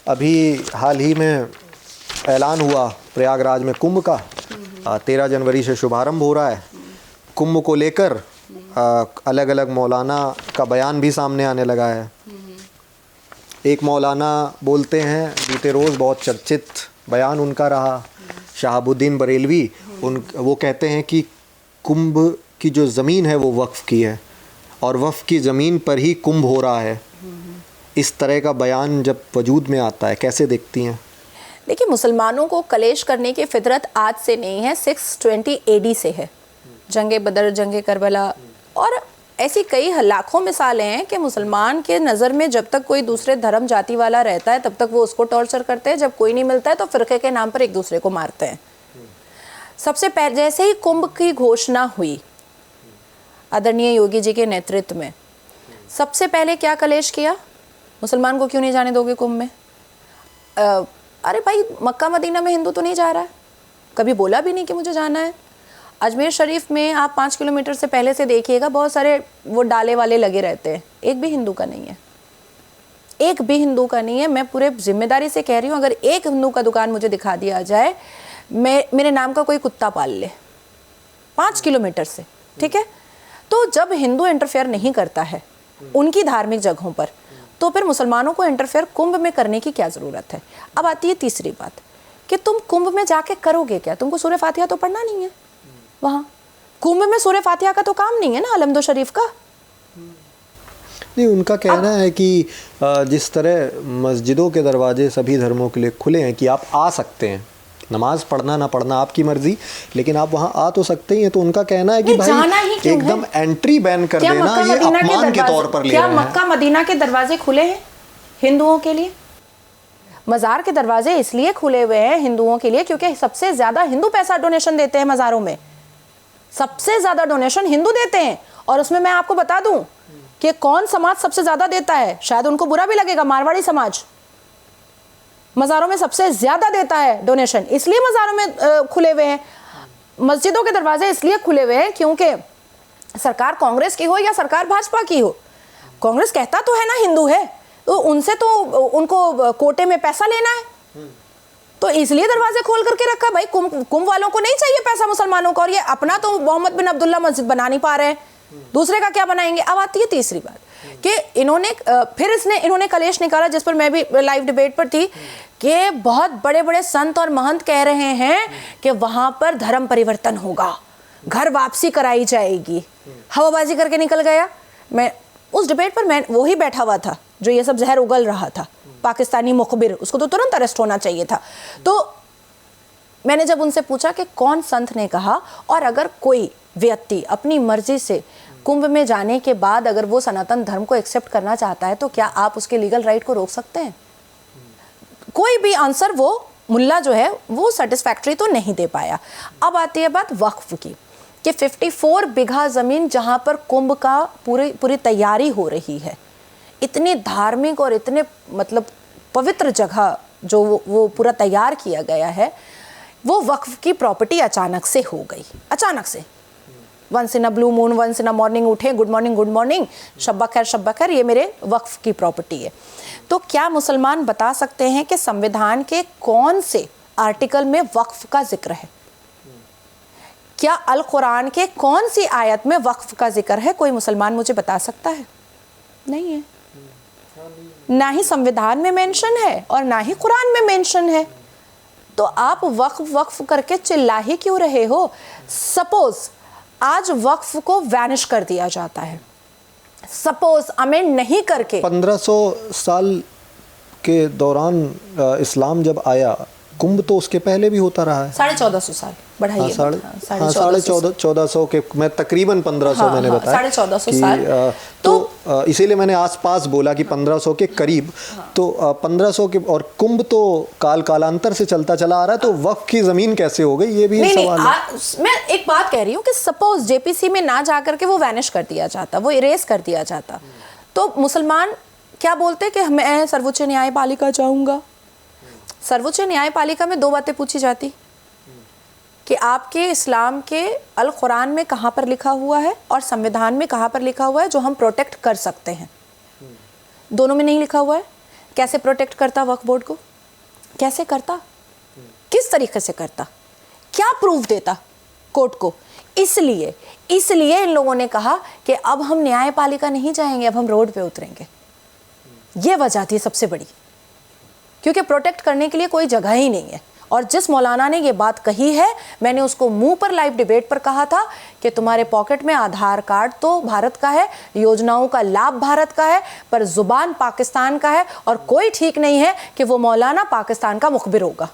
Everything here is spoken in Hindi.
अभी हाल ही में ऐलान हुआ प्रयागराज में कुंभ का, 13 जनवरी से शुभारंभ हो रहा है। कुंभ को लेकर अलग अलग मौलाना का बयान भी सामने आने लगा है। एक मौलाना बोलते हैं, बीते रोज़ बहुत चर्चित बयान उनका रहा, शहाबुद्दीन बरेलवी, वो कहते हैं कि कुंभ की जो ज़मीन है वो वक्फ़ की है और वक्फ़ की ज़मीन पर ही कुंभ हो रहा है। इस तरह का बयान जब वजूद में आता है, कैसे देखती हैं? देखिए, मुसलमानों को कलेश करने की फितरत आज से नहीं है, 620 AD से है। जंगे बदर, जंगे करबला और ऐसी कई लाखों मिसालें हैं कि मुसलमान के नज़र में जब तक कोई दूसरे धर्म जाति वाला रहता है तब तक वो उसको टॉर्चर करते हैं, जब कोई नहीं मिलता है तो फ़िरक़े के नाम पर एक दूसरे को मारते हैं। सबसे पहले जैसे ही कुंभ की घोषणा हुई आदरणीय योगी जी के नेतृत्व में, सबसे पहले क्या कलेश किया? मुसलमान को क्यों नहीं जाने दोगे कुंभ में? अरे भाई, मक्का मदीना में हिंदू तो नहीं जा रहा है, कभी बोला भी नहीं कि मुझे जाना है। अजमेर शरीफ में आप 5 किलोमीटर से पहले से देखिएगा, बहुत सारे वो डाले वाले लगे रहते हैं, एक भी हिंदू का नहीं है, एक भी हिंदू का नहीं है। मैं पूरे जिम्मेदारी से कह रही हूँ, अगर एक हिंदू का दुकान मुझे दिखा दिया जाए, मेरे नाम का कोई कुत्ता पाल ले 5 किलोमीटर से, ठीक है? तो जब हिंदू इंटरफेयर नहीं करता है उनकी धार्मिक जगहों पर, तो फिर मुसलमानों को इंटरफेयर कुंभ में करने की क्या ज़रूरत है? अब आती है तीसरी बात कि तुम कुंभ में जाके करोगे क्या? तुमको सूरह फातिहा तो पढ़ना नहीं है वहाँ। कुंभ में सूरह फातिहा का तो काम नहीं है ना, अलमदो शरीफ का। नहीं, उनका कहना है कि जिस तरह मस्जिदों के दरवाजे सभी धर्मों के लिए खुले हैं कि आप आ सकते हैं, नमाज पढ़ना ना पढ़ना आपकी मर्जी, लेकिन आप वहाँ आ तो सकते ही हैं। तो उनका कहना है कि भाई एकदम एंट्री बैन कर देना ये अपमान के तौर पर ले रहे हैं। क्या मक्का मदीना के दरवाजे खुले हैं हिंदुओं के लिए? मज़ार के दरवाजे इसलिए खुले हुए हैं हिंदुओं के लिए क्योंकि सबसे ज़्यादा हिंदू पैसा डोनेशन देते हैं मज़ारों में, सबसे ज़्यादा डोनेशन हिंदू देते हैं। और उसमें मैं आपको बता दूं कि कौन समाज सबसे ज़्यादा देता है, शायद उनको बुरा भी लगेगा, मारवाड़ी समाज मज़ारों में सबसे ज़्यादा देता है डोनेशन, इसलिए मज़ारों में खुले हुए हैं। मस्जिदों के दरवाजे इसलिए खुले हुए हैं क्योंकि सरकार कांग्रेस की हो या सरकार भाजपा की हो, कांग्रेस कहता तो है ना हिंदू है, तो उनसे तो उनको कोटे में पैसा लेना है, तो इसलिए दरवाजे खोल करके रखा। भाई कुंभ वालों को नहीं चाहिए पैसा मुसलमानों को, और ये अपना तो मोहम्मद बिन अब्दुल्ला मस्जिद बना नहीं पा रहे हैं, दूसरे का क्या बनाएंगे? अब आती है तीसरी बात कि इन्होंने कलेश निकाला, जिस पर मैं भी लाइव डिबेट पर थी, कि बहुत बड़े बड़े संत और महंत कह रहे हैं कि वहां पर धर्म परिवर्तन होगा, घर वापसी कराई जाएगी। हवाबाजी करके निकल गया। मैं उस डिबेट पर मैं वो ही बैठा हुआ था जो ये सब जहर उगल रहा था, पाकिस्तानी मुखबिर, उसको तो तुरंत अरेस्ट होना चाहिए था। तो मैंने जब उनसे पूछा कि कौन संत ने कहा, और अगर कोई व्यक्ति अपनी मर्जी से कुंभ में जाने के बाद अगर वो सनातन धर्म को एक्सेप्ट करना चाहता है तो क्या आप उसके लीगल राइट को रोक सकते हैं? कोई भी आंसर वो मुल्ला जो है वो सेटिस्फैक्ट्री तो नहीं दे पाया। अब आती है बात वक्फ की कि 54 बीघा ज़मीन जहाँ पर कुंभ का पूरी तैयारी हो रही है, इतनी धार्मिक और इतने मतलब पवित्र जगह जो वो पूरा तैयार किया गया है, वो वक्फ की प्रॉपर्टी अचानक से हो गई। अचानक से, once in a blue moon, once in a morning उठे, गुड मॉर्निंग, शब्बा खैर, ये मेरे वक्फ की प्रॉपर्टी है। तो क्या मुसलमान बता सकते हैं कि संविधान के कौन से आर्टिकल में वक्फ का जिक्र है? क्या अल कुरान के कौन सी आयत में वक्फ का जिक्र है? कोई मुसलमान मुझे बता सकता है? नहीं है। ना ही संविधान में मेंशन है और ना ही कुरान में मेंशन है। तो आप वक्फ करके चिल्ला ही क्यों रहे हो? सपोज आज वक्फ को वैनिश कर दिया जाता है, सपोज अमेंड नहीं करके। 1500 साल के दौरान इस्लाम जब आया, कुंभ तो उसके पहले भी होता रहा है। 1450 साल बढ़ाइए। 1450 के, मैं तकरीबन 1500 मैंने बताया, 1450 साल। तो इसीलिए मैंने आसपास बोला कि 1500 के करीब। तो 1500 के, और कुंभ तो कालांतर से चलता चला आ रहा है, तो वक्फ की ज़मीन कैसे हो गई, ये भी सवाल है। मैं एक बात कह रही हूँ कि सपोज जेपीसी में ना जा करके वो वैनिश कर दिया जाता, वो इरेज कर दिया जाता, तो मुसलमान क्या बोलते कि मैं सर्वोच्च न्यायपालिका जाऊँगा। सर्वोच्च न्यायपालिका में 2 बातें पूछी जाती कि आपके इस्लाम के अल कुरान में कहाँ पर लिखा हुआ है और संविधान में कहाँ पर लिखा हुआ है जो हम प्रोटेक्ट कर सकते हैं। दोनों में नहीं लिखा हुआ है। कैसे प्रोटेक्ट करता वक्फ बोर्ड को? कैसे करता? किस तरीके से करता? क्या प्रूफ देता कोर्ट को? इसलिए इन लोगों ने कहा कि अब हम न्यायपालिका नहीं जाएंगे, अब हम रोड पे उतरेंगे। ये वजह थी सबसे बड़ी, क्योंकि प्रोटेक्ट करने के लिए कोई जगह ही नहीं है। और जिस मौलाना ने ये बात कही है, मैंने उसको मुंह पर लाइव डिबेट पर कहा था कि तुम्हारे पॉकेट में आधार कार्ड तो भारत का है, योजनाओं का लाभ भारत का है, पर जुबान पाकिस्तान का है, और कोई ठीक नहीं है कि वो मौलाना पाकिस्तान का मुखबिर होगा।